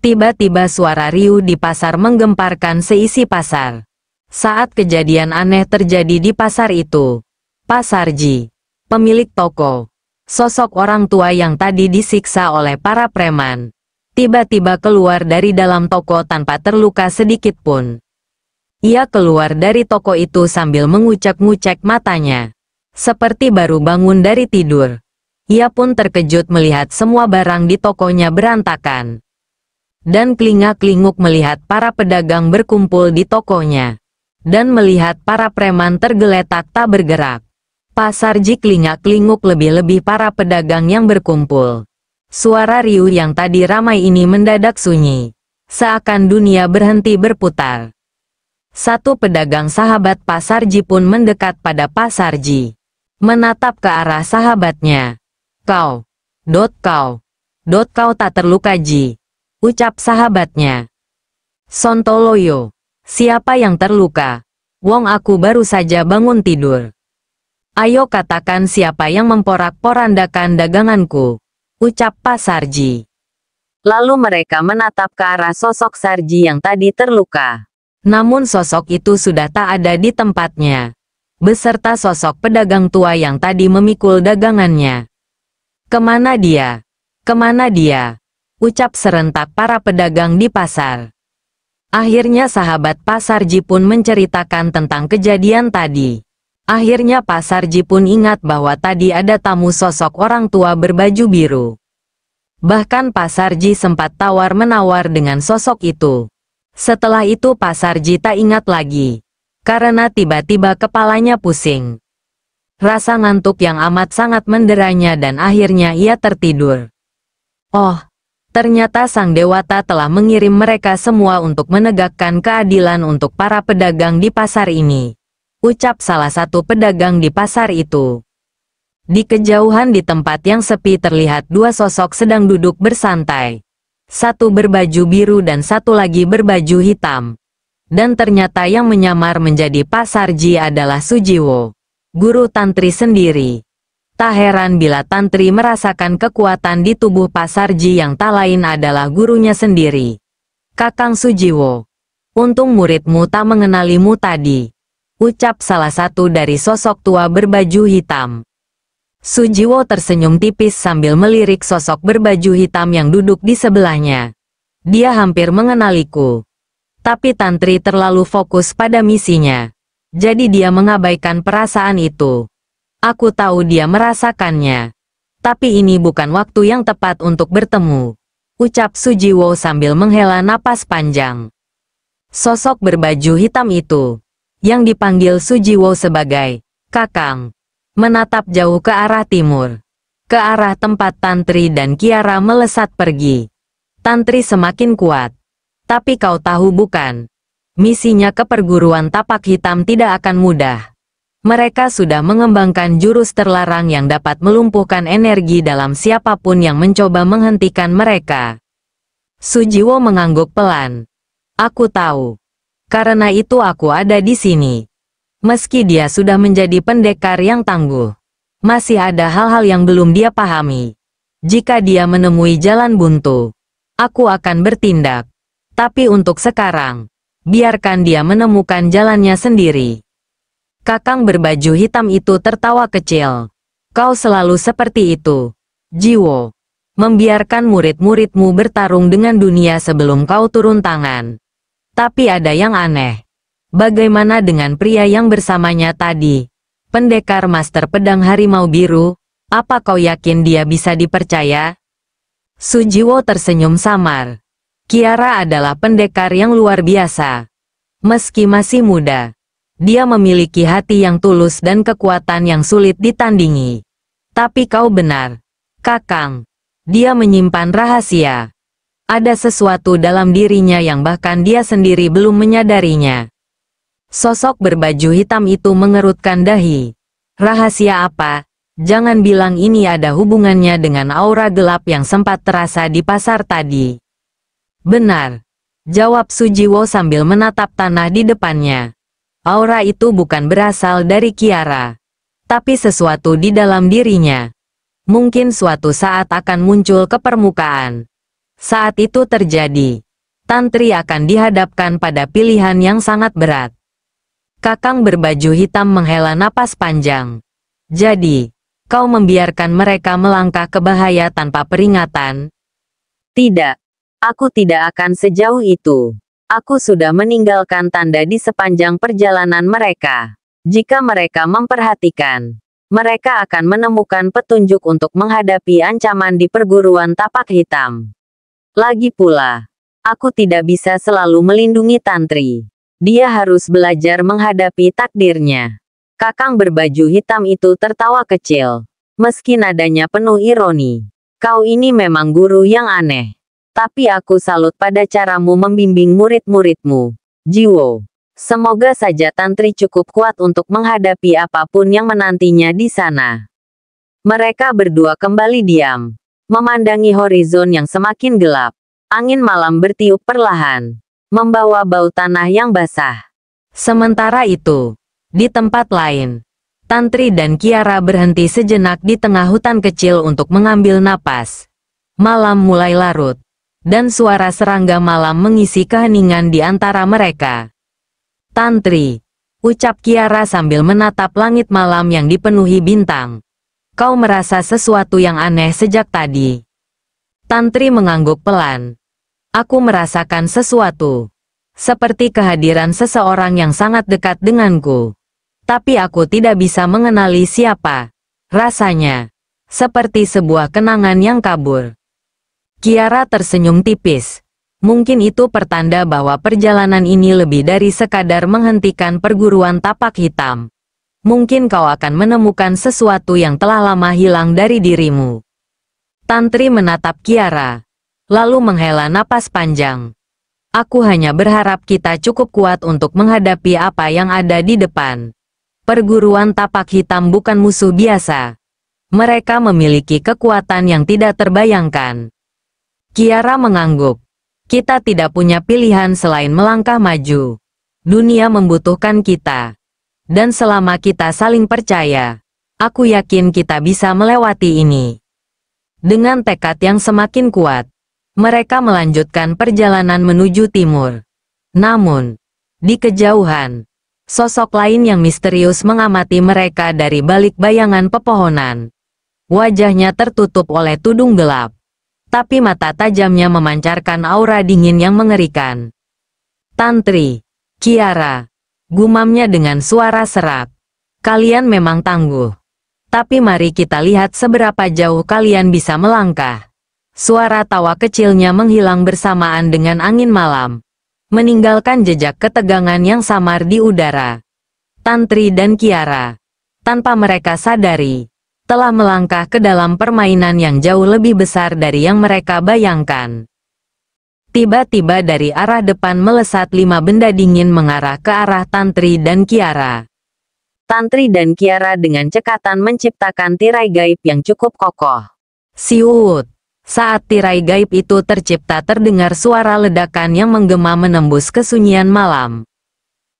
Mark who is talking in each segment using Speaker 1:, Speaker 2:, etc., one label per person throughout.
Speaker 1: Tiba-tiba suara riuh di pasar menggemparkan seisi pasar. Saat kejadian aneh terjadi di pasar itu, Pak Sarji, pemilik toko, sosok orang tua yang tadi disiksa oleh para preman, tiba-tiba keluar dari dalam toko tanpa terluka sedikit pun. Ia keluar dari toko itu sambil mengucek-ngucek matanya, seperti baru bangun dari tidur. Ia pun terkejut melihat semua barang di tokonya berantakan. Dan kelingak-kelinguk melihat para pedagang berkumpul di tokonya. Dan melihat para preman tergeletak tak bergerak. Pak Sarji kelingak-kelinguk lebih-lebih para pedagang yang berkumpul. Suara riuh yang tadi ramai ini mendadak sunyi. Seakan dunia berhenti berputar. Satu pedagang sahabat Pak Sarji pun mendekat pada Pak Sarji. Menatap ke arah sahabatnya. Kau tak terluka Ji. Ucap sahabatnya. Sontoloyo, siapa yang terluka? Wong aku baru saja bangun tidur. Ayo katakan siapa yang memporak-porandakan daganganku. Ucap Pak Sarji. Lalu mereka menatap ke arah sosok Sarji yang tadi terluka. Namun sosok itu sudah tak ada di tempatnya. Beserta sosok pedagang tua yang tadi memikul dagangannya. Kemana dia? Kemana dia? Ucap serentak para pedagang di pasar. Akhirnya sahabat Pak Sarji pun menceritakan tentang kejadian tadi. Akhirnya Pak Sarji pun ingat bahwa tadi ada tamu sosok orang tua berbaju biru. Bahkan Pak Sarji sempat tawar-menawar dengan sosok itu. Setelah itu Pak Sarji tak ingat lagi. Karena tiba-tiba kepalanya pusing. Rasa ngantuk yang amat sangat menderanya dan akhirnya ia tertidur. Oh, ternyata Sang Dewata telah mengirim mereka semua untuk menegakkan keadilan untuk para pedagang di pasar ini. Ucap salah satu pedagang di pasar itu. Di kejauhan di tempat yang sepi terlihat dua sosok sedang duduk bersantai. Satu berbaju biru dan satu lagi berbaju hitam. Dan ternyata yang menyamar menjadi Pak Sarji adalah Sujiwo, guru tantri sendiri. Tak heran bila tantri merasakan kekuatan di tubuh Pak Sarji yang tak lain adalah gurunya sendiri. Kakang Sujiwo, untung muridmu tak mengenalimu tadi. Ucap salah satu dari sosok tua berbaju hitam. Sujiwo tersenyum tipis sambil melirik sosok berbaju hitam yang duduk di sebelahnya. Dia hampir mengenaliku. Tapi tantri terlalu fokus pada misinya. Jadi dia mengabaikan perasaan itu. Aku tahu dia merasakannya. Tapi ini bukan waktu yang tepat untuk bertemu. Ucap Sujiwo sambil menghela napas panjang. Sosok berbaju hitam itu, yang dipanggil Sujiwo sebagai Kakang, menatap jauh ke arah timur. Ke arah tempat Tantri dan Kiara melesat pergi. Tantri semakin kuat. Tapi kau tahu bukan? Misinya ke perguruan tapak hitam tidak akan mudah. Mereka sudah mengembangkan jurus terlarang yang dapat melumpuhkan energi dalam siapapun yang mencoba menghentikan mereka. Sujiwo mengangguk pelan. Aku tahu. Karena itu aku ada di sini. Meski dia sudah menjadi pendekar yang tangguh, masih ada hal-hal yang belum dia pahami. Jika dia menemui jalan buntu, aku akan bertindak. Tapi untuk sekarang, biarkan dia menemukan jalannya sendiri. Kakang berbaju hitam itu tertawa kecil. Kau selalu seperti itu, Jiwo. Membiarkan murid-muridmu bertarung dengan dunia sebelum kau turun tangan. Tapi ada yang aneh. Bagaimana dengan pria yang bersamanya tadi? Pendekar Master Pedang Harimau Biru, apa kau yakin dia bisa dipercaya? Sujiwo tersenyum samar. Kiara adalah pendekar yang luar biasa. Meski masih muda, dia memiliki hati yang tulus dan kekuatan yang sulit ditandingi. Tapi kau benar, Kakang. Dia menyimpan rahasia. Ada sesuatu dalam dirinya yang bahkan dia sendiri belum menyadarinya. Sosok berbaju hitam itu mengerutkan dahi. Rahasia apa? Jangan bilang ini ada hubungannya dengan aura gelap yang sempat terasa di pasar tadi. Benar, jawab Sujiwo sambil menatap tanah di depannya. Aura itu bukan berasal dari Kiara, tapi sesuatu di dalam dirinya. Mungkin suatu saat akan muncul ke permukaan. Saat itu terjadi, Tantri akan dihadapkan pada pilihan yang sangat berat. Kakang berbaju hitam menghela napas panjang. Jadi, kau membiarkan mereka melangkah ke bahaya tanpa peringatan?
Speaker 2: Tidak. Aku tidak akan sejauh itu. Aku sudah meninggalkan tanda di sepanjang perjalanan mereka. Jika mereka memperhatikan, mereka akan menemukan petunjuk untuk menghadapi ancaman di perguruan tapak hitam. Lagi pula, aku tidak bisa selalu melindungi Tantri. Dia harus belajar menghadapi takdirnya. Kakang berbaju hitam itu tertawa kecil. Meski nadanya penuh ironi. Kau ini memang guru yang aneh. Tapi aku salut pada caramu membimbing murid-muridmu. Jiwo. Semoga saja Tantri cukup kuat untuk menghadapi apapun yang menantinya di sana. Mereka berdua kembali diam. Memandangi horizon yang semakin gelap. Angin malam bertiup perlahan. Membawa bau tanah yang basah.
Speaker 1: Sementara itu, di tempat lain, Tantri dan Kiara berhenti sejenak di tengah hutan kecil untuk mengambil napas. Malam mulai larut. Dan suara serangga malam mengisi keheningan di antara mereka. Tantri, ucap Kiara sambil menatap langit malam yang dipenuhi bintang. Kau merasa sesuatu yang aneh sejak tadi. Tantri mengangguk pelan. Aku merasakan sesuatu. Seperti kehadiran seseorang yang sangat dekat denganku. Tapi aku tidak bisa mengenali siapa. Rasanya, seperti sebuah kenangan yang kabur. Kiara tersenyum tipis. Mungkin itu pertanda bahwa perjalanan ini lebih dari sekadar menghentikan perguruan tapak hitam. Mungkin kau akan menemukan sesuatu yang telah lama hilang dari dirimu. Tantri menatap Kiara, lalu menghela napas panjang. Aku hanya berharap kita cukup kuat untuk menghadapi apa yang ada di depan. Perguruan tapak hitam bukan musuh biasa. Mereka memiliki kekuatan yang tidak terbayangkan. Kiara mengangguk. Kita tidak punya pilihan selain melangkah maju. Dunia membutuhkan kita. Dan selama kita saling percaya, aku yakin kita bisa melewati ini. Dengan tekad yang semakin kuat, mereka melanjutkan perjalanan menuju timur. Namun, di kejauhan, sosok lain yang misterius mengamati mereka dari balik bayangan pepohonan. Wajahnya tertutup oleh tudung gelap. Tapi mata tajamnya memancarkan aura dingin yang mengerikan. Tantri, Kiara, gumamnya dengan suara serak. Kalian memang tangguh. Tapi mari kita lihat seberapa jauh kalian bisa melangkah. Suara tawa kecilnya menghilang bersamaan dengan angin malam. Meninggalkan jejak ketegangan yang samar di udara. Tantri dan Kiara, tanpa mereka sadari, telah melangkah ke dalam permainan yang jauh lebih besar dari yang mereka bayangkan. Tiba-tiba dari arah depan melesat 5 benda dingin mengarah ke arah Tantri dan Kiara.
Speaker 2: Tantri dan Kiara dengan cekatan menciptakan tirai gaib yang cukup kokoh.
Speaker 1: Siut! Saat tirai gaib itu tercipta terdengar suara ledakan yang menggema menembus kesunyian malam.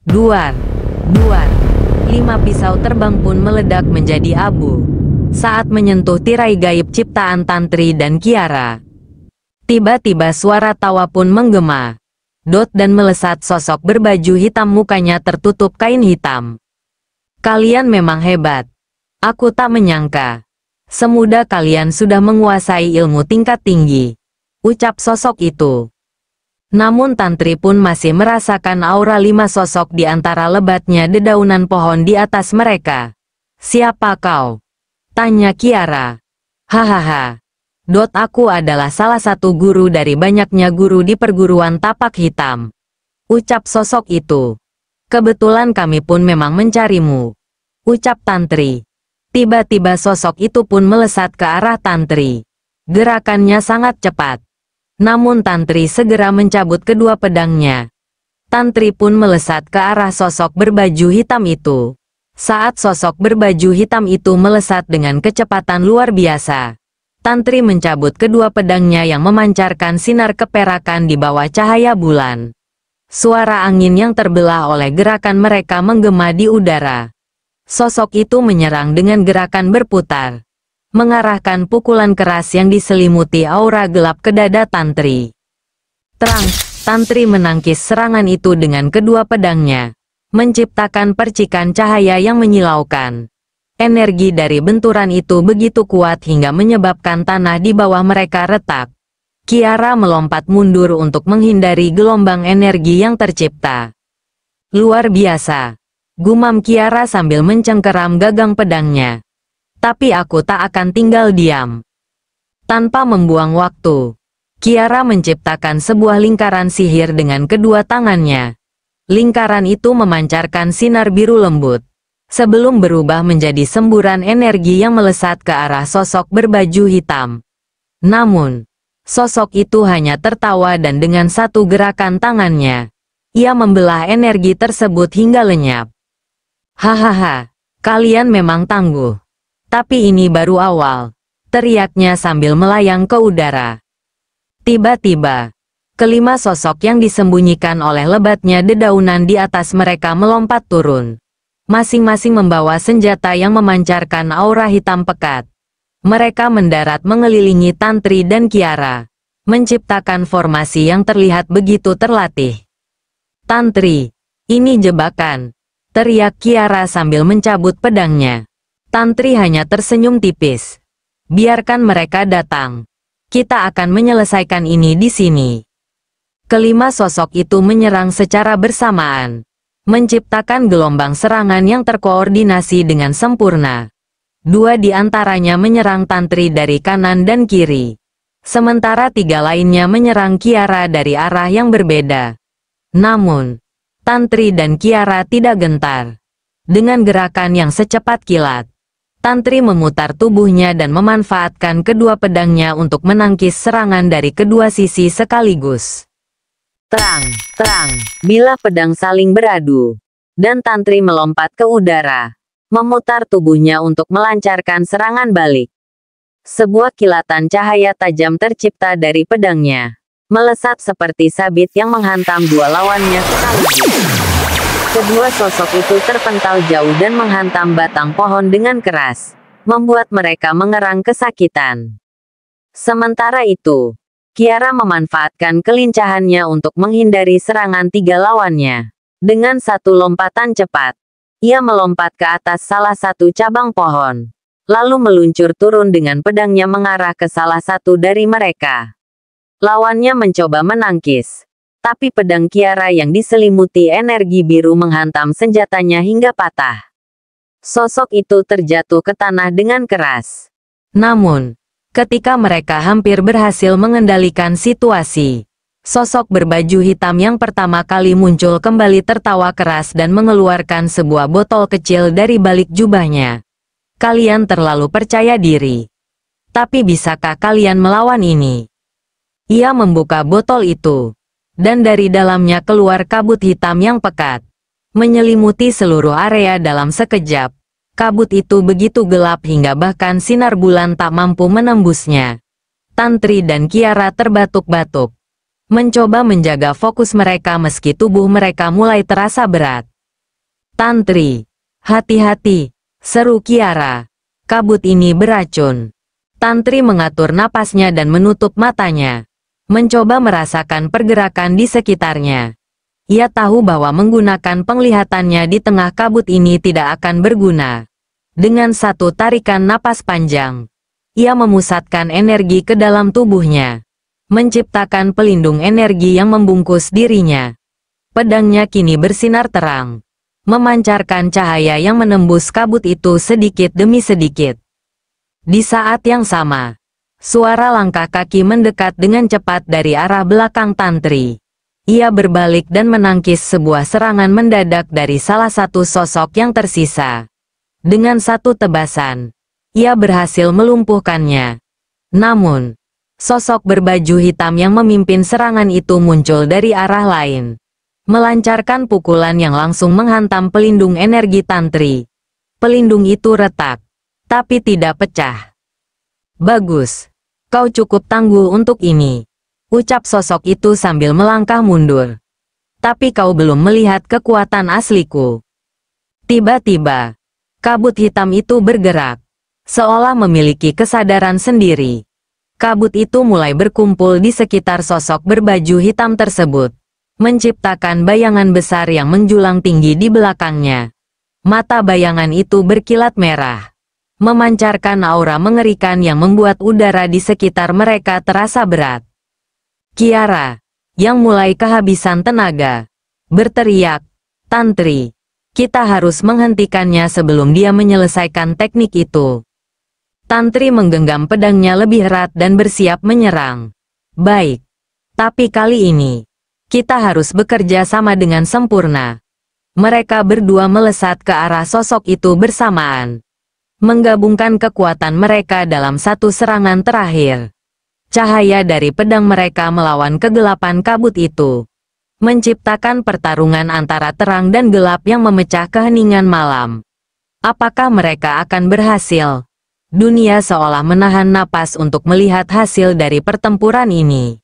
Speaker 1: Duar! Duar! 5 pisau terbang pun meledak menjadi abu. Saat menyentuh tirai gaib ciptaan Tantri dan Kiara. Tiba-tiba suara tawa pun menggema. Dot dan melesat sosok berbaju hitam mukanya tertutup kain hitam. Kalian memang hebat. Aku tak menyangka. Semudah kalian sudah menguasai ilmu tingkat tinggi. Ucap sosok itu. Namun Tantri pun masih merasakan aura 5 sosok di antara lebatnya dedaunan pohon di atas mereka. Siapa kau? Tanya Kiara. Hahaha. Dot, aku adalah salah satu guru dari banyaknya guru di perguruan tapak hitam. Ucap sosok itu. Kebetulan kami pun memang mencarimu. Ucap Tantri. Tiba-tiba sosok itu pun melesat ke arah Tantri. Gerakannya sangat cepat. Namun Tantri segera mencabut kedua pedangnya. Tantri pun melesat ke arah sosok berbaju hitam itu. Saat sosok berbaju hitam itu melesat dengan kecepatan luar biasa, Tantri mencabut kedua pedangnya yang memancarkan sinar keperakan di bawah cahaya bulan. Suara angin yang terbelah oleh gerakan mereka menggema di udara. Sosok itu menyerang dengan gerakan berputar. mengarahkan pukulan keras yang diselimuti aura gelap ke dada Tantri. Terang, Tantri menangkis serangan itu dengan kedua pedangnya, menciptakan percikan cahaya yang menyilaukan. Energi dari benturan itu begitu kuat hingga menyebabkan tanah di bawah mereka retak. Kiara melompat mundur untuk menghindari gelombang energi yang tercipta. Luar biasa, gumam Kiara sambil mencengkeram gagang pedangnya. Tapi aku tak akan tinggal diam. Tanpa membuang waktu, Kiara menciptakan sebuah lingkaran sihir dengan kedua tangannya. Lingkaran itu memancarkan sinar biru lembut, sebelum berubah menjadi semburan energi yang melesat ke arah sosok berbaju hitam. Namun, sosok itu hanya tertawa dan dengan satu gerakan tangannya, ia membelah energi tersebut hingga lenyap. Hahaha, kalian memang tangguh. Tapi ini baru awal, teriaknya sambil melayang ke udara. Tiba-tiba, kelima sosok yang disembunyikan oleh lebatnya dedaunan di atas mereka melompat turun. Masing-masing membawa senjata yang memancarkan aura hitam pekat. Mereka mendarat mengelilingi Tantri dan Kiara, menciptakan formasi yang terlihat begitu terlatih. Tantri, ini jebakan, teriak Kiara sambil mencabut pedangnya. Tantri hanya tersenyum tipis. Biarkan mereka datang. Kita akan menyelesaikan ini di sini. Kelima sosok itu menyerang secara bersamaan, menciptakan gelombang serangan yang terkoordinasi dengan sempurna. Dua di antaranya menyerang Tantri dari kanan dan kiri, sementara tiga lainnya menyerang Kiara dari arah yang berbeda. Namun, Tantri dan Kiara tidak gentar. Dengan gerakan yang secepat kilat, Tantri memutar tubuhnya dan memanfaatkan kedua pedangnya untuk menangkis serangan dari kedua sisi sekaligus.
Speaker 2: Terang, terang, bila pedang saling beradu, dan Tantri melompat ke udara, memutar tubuhnya untuk melancarkan serangan balik. Sebuah kilatan cahaya tajam tercipta dari pedangnya, melesat seperti sabit yang menghantam dua lawannya sekaligus. Kedua sosok itu terpental jauh dan menghantam batang pohon dengan keras, membuat mereka mengerang kesakitan. Sementara itu, Kiara memanfaatkan kelincahannya untuk menghindari serangan tiga lawannya. Dengan satu lompatan cepat, ia melompat ke atas salah satu cabang pohon, lalu meluncur turun dengan pedangnya mengarah ke salah satu dari mereka. Lawannya mencoba menangkis, tapi pedang Kiara yang diselimuti energi biru menghantam senjatanya hingga patah. Sosok itu terjatuh ke tanah dengan keras.
Speaker 1: Namun, ketika mereka hampir berhasil mengendalikan situasi, sosok berbaju hitam yang pertama kali muncul kembali tertawa keras dan mengeluarkan sebuah botol kecil dari balik jubahnya. Kalian terlalu percaya diri. Tapi bisakah kalian melawan ini? Ia membuka botol itu, dan dari dalamnya keluar kabut hitam yang pekat, menyelimuti seluruh area dalam sekejap. Kabut itu begitu gelap hingga bahkan sinar bulan tak mampu menembusnya. Tantri dan Kiara terbatuk-batuk, mencoba menjaga fokus mereka meski tubuh mereka mulai terasa berat. Tantri, hati-hati, seru Kiara. Kabut ini beracun. Tantri mengatur napasnya dan menutup matanya, mencoba merasakan pergerakan di sekitarnya. Ia tahu bahwa menggunakan penglihatannya di tengah kabut ini tidak akan berguna. Dengan satu tarikan napas panjang, ia memusatkan energi ke dalam tubuhnya, menciptakan pelindung energi yang membungkus dirinya. Pedangnya kini bersinar terang, memancarkan cahaya yang menembus kabut itu sedikit demi sedikit. Di saat yang sama, suara langkah kaki mendekat dengan cepat dari arah belakang Tantri. Ia berbalik dan menangkis sebuah serangan mendadak dari salah satu sosok yang tersisa. Dengan satu tebasan, ia berhasil melumpuhkannya. Namun, sosok berbaju hitam yang memimpin serangan itu muncul dari arah lain, melancarkan pukulan yang langsung menghantam pelindung energi Tantri. Pelindung itu retak, tapi tidak pecah. Bagus, kau cukup tangguh untuk ini, ucap sosok itu sambil melangkah mundur. Tapi kau belum melihat kekuatan asliku. Tiba-tiba, kabut hitam itu bergerak, seolah memiliki kesadaran sendiri. Kabut itu mulai berkumpul di sekitar sosok berbaju hitam tersebut, menciptakan bayangan besar yang menjulang tinggi di belakangnya. Mata bayangan itu berkilat merah, memancarkan aura mengerikan yang membuat udara di sekitar mereka terasa berat. Kiara, yang mulai kehabisan tenaga, berteriak, "Tantri, kita harus menghentikannya sebelum dia menyelesaikan teknik itu." Tantri menggenggam pedangnya lebih erat dan bersiap menyerang. Baik, tapi kali ini, kita harus bekerja sama dengan sempurna. Mereka berdua melesat ke arah sosok itu bersamaan, menggabungkan kekuatan mereka dalam satu serangan terakhir. Cahaya dari pedang mereka melawan kegelapan kabut itu, menciptakan pertarungan antara terang dan gelap yang memecah keheningan malam. Apakah mereka akan berhasil? Dunia seolah menahan napas untuk melihat hasil dari pertempuran ini.